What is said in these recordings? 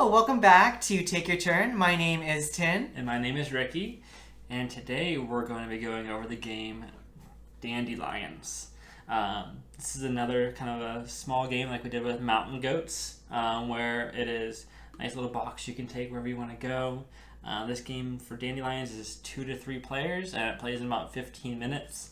Hello, welcome back to Take Your Turn. My name is Tin. And my name is Ricky. And today we're going to be going over the game Dandelions. This is another kind of a small game like we did with Mountain Goats, where it is a nice little box you can take wherever you want to go. This game for Dandelions is 2 to 3 players, and it plays in about 15 minutes.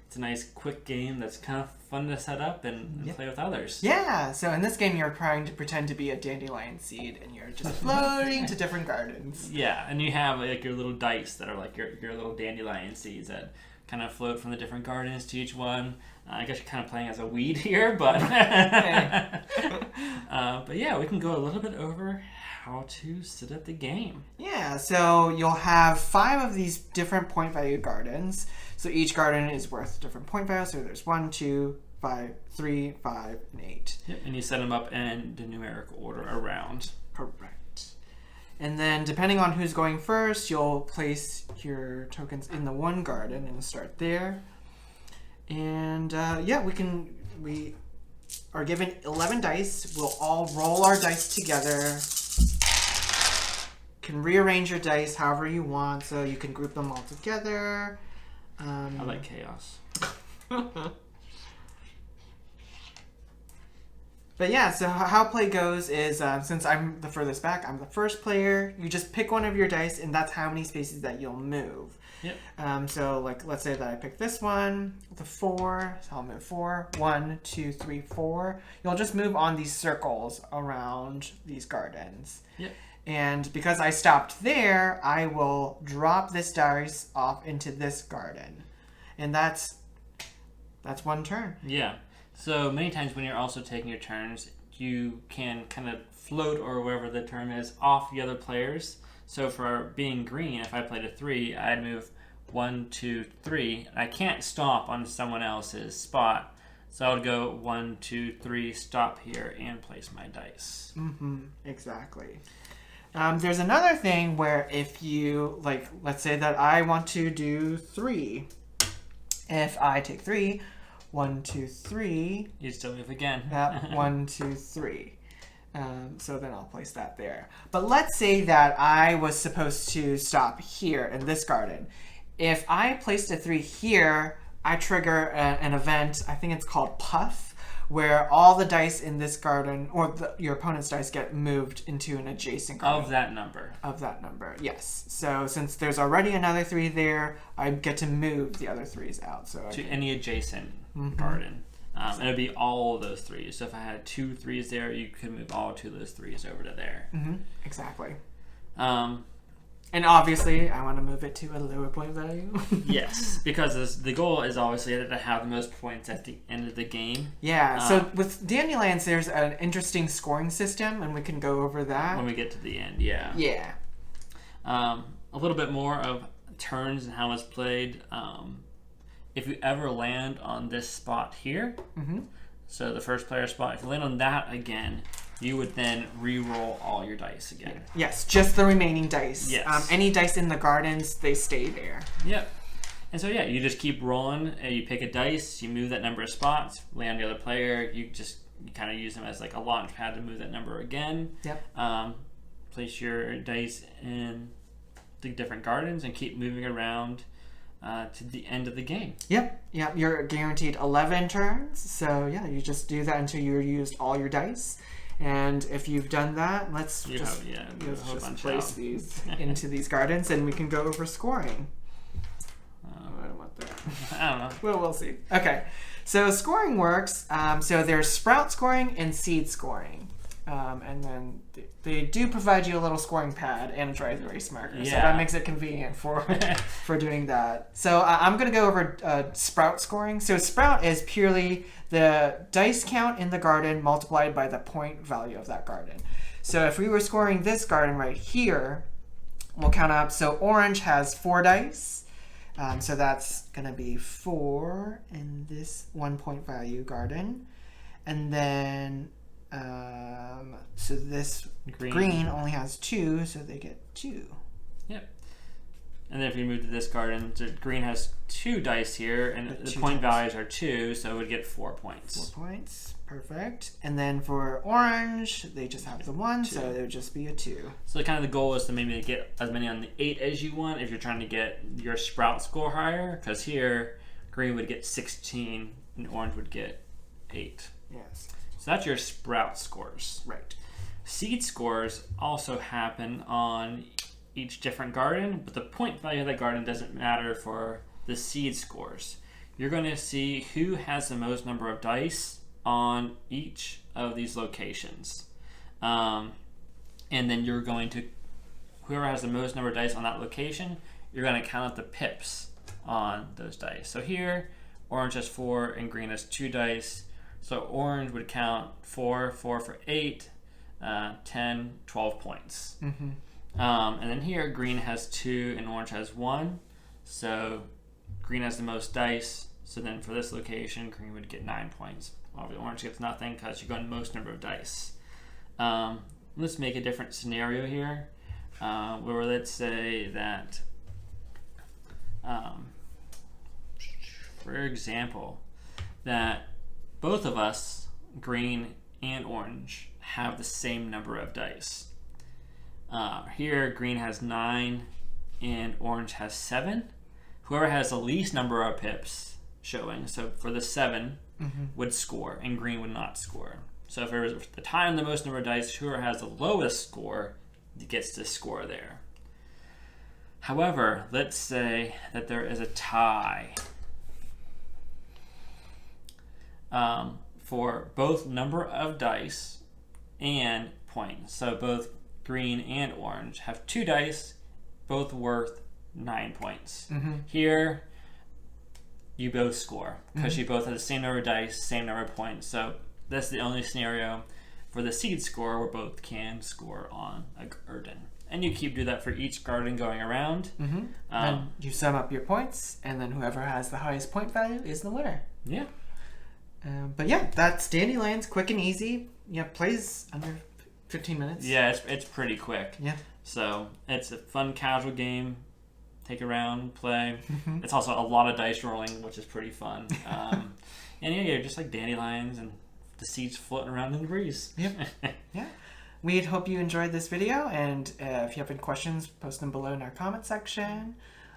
It's a nice, quick game that's kind of fun to set up and play with others. Yeah, so in this game you're trying to pretend to be a dandelion seed, and you're just floating to different gardens. Yeah, and you have like your little dice that are like your little dandelion seeds that kind of float from the different gardens to each one. I guess you're kind of playing as a weed here, but but yeah, we can go a little bit over how to set up the game. Yeah, so you'll have 5 of these different point value gardens. So each garden is worth different point values. So there's 1, 2, 5, 3, 5, and 8. Yep, and you set them up in the numerical order around. Correct. And then depending on who's going first, you'll place your tokens in the one garden and start there. And we are given 11 dice. We'll all roll our dice together. Can rearrange your dice however you want, so you can group them all together. I like chaos. But yeah, so how play goes is, since I'm the furthest back, I'm the first player. You just pick one of your dice, and that's how many spaces that you'll move. Yep. So like, let's say that I pick this one, the 4, so I'll move 4. 1, 2, 3, 4. You'll just move on these circles around these gardens. Yep. And because I stopped there, I will drop this dice off into this garden. And that's one turn. Yeah. So many times when you're also taking your turns, you can kind of float, or whatever the term is, off the other players. So for being green, if I played a 3, I'd move 1, 2, 3. I can't stomp on someone else's spot. So I would go 1, 2, 3, stop here, and place my dice. Mm-hmm. Exactly. There's another thing where if you, like, let's say that I want to do 3. If I take 3, 1, 2, 3. You still move again. Yep, 1, 2, 3. So then I'll place that there. But let's say that I was supposed to stop here in this garden. If I placed a 3 here, I trigger an event, I think it's called Puff, where all the dice in this garden, or your opponent's dice, get moved into an adjacent garden. Of that number. Of that number, yes. So since there's already another 3 there, I get to move the other 3s out. So to any adjacent garden. And it would be all of those 3s. So if I had 2 3s there, you could move all 2 of those 3s over to there. Mm-hmm. Exactly. And obviously, I want to move it to a lower point value. Yes, because the goal is obviously to have the most points at the end of the game. Yeah, so with Dandelions, there's an interesting scoring system, and we can go over that. When we get to the end, yeah. Yeah. A little bit more of turns and how it's played. If you ever land on this spot here, so the first player spot, if you land on that again, you would then re-roll all your dice again. Yes, just the remaining dice. Yes. Any dice in the gardens, they stay there. Yep. And so yeah, you just keep rolling. You pick a dice, you move that number of spots, land the other player. You kind of use them as like a launch pad to move that number again. Yep. Place your dice in the different gardens and keep moving around to the end of the game. Yep. You're guaranteed 11 turns. So yeah, you just do that until you've used all your dice. And if you've done that, let's just place these into these gardens, and we can go over scoring. I don't want that. I don't know. Well, we'll see. Okay, so scoring works. So there's sprout scoring and seed scoring. And then they do provide you a little scoring pad and a dry erase marker. Yeah. So that makes it convenient for doing that. So I'm going to go over sprout scoring. So sprout is purely the dice count in the garden multiplied by the point value of that garden. So if we were scoring this garden right here, we'll count up. So orange has 4 dice. So that's going to be 4 in this 1 point value garden. And then so this green only has 2, so they get 2. Yep. And then if you move to this garden, so green has 2 dice here, and the point values are 2, so it would get 4 points. 4 points. Perfect. And then for orange, they just have the 1, 2. So it would just be a 2. So kind of the goal is to maybe get as many on the 8 as you want if you're trying to get your sprout score higher, because here green would get 16 and orange would get 8. Yes. So that's your sprout scores. Right. Seed scores also happen on each different garden, but the point value of that garden doesn't matter for the seed scores. You're going to see who has the most number of dice on each of these locations. And then you're going to, whoever has the most number of dice on that location, you're going to count up the pips on those dice. So here, orange has 4 and green has 2 dice. So orange would count 4 for 8, 10, 12 points. Mm-hmm. And then here, green has 2 and orange has 1. So green has the most dice. So then for this location, green would get 9 points. Obviously, orange gets nothing because you're going most number of dice. Let's make a different scenario here, where let's say that, for example, that both of us, green and orange, have the same number of dice. Here, green has 9 and orange has 7. Whoever has the least number of pips showing, so for the 7, would score, and green would not score. So if there was the tie on the most number of dice, whoever has the lowest score gets to score there. However, let's say that there is a tie for both number of dice and points. So both green and orange have 2 dice, both worth 9 points. Here, you both score because you both have the same number of dice, same number of points. So that's the only scenario for the seed score where both can score on a garden. And you keep doing that for each garden going around. And you sum up your points, and then whoever has the highest point value is the winner. Yeah. But yeah, that's Dandelions, quick and easy. Yeah, plays under 15 minutes. Yeah, it's pretty quick. Yeah. So it's a fun, casual game. Take around, play. It's also a lot of dice rolling, which is pretty fun. And yeah, just like dandelions and the seeds floating around in the breeze. Yep. Yeah. We hope you enjoyed this video, and if you have any questions, post them below in our comment section.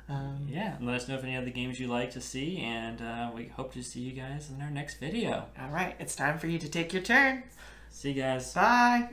Yeah, and let us know if any other games you'd like to see, and we hope to see you guys in our next video. All right, it's time for you to take your turn. See you guys. Bye.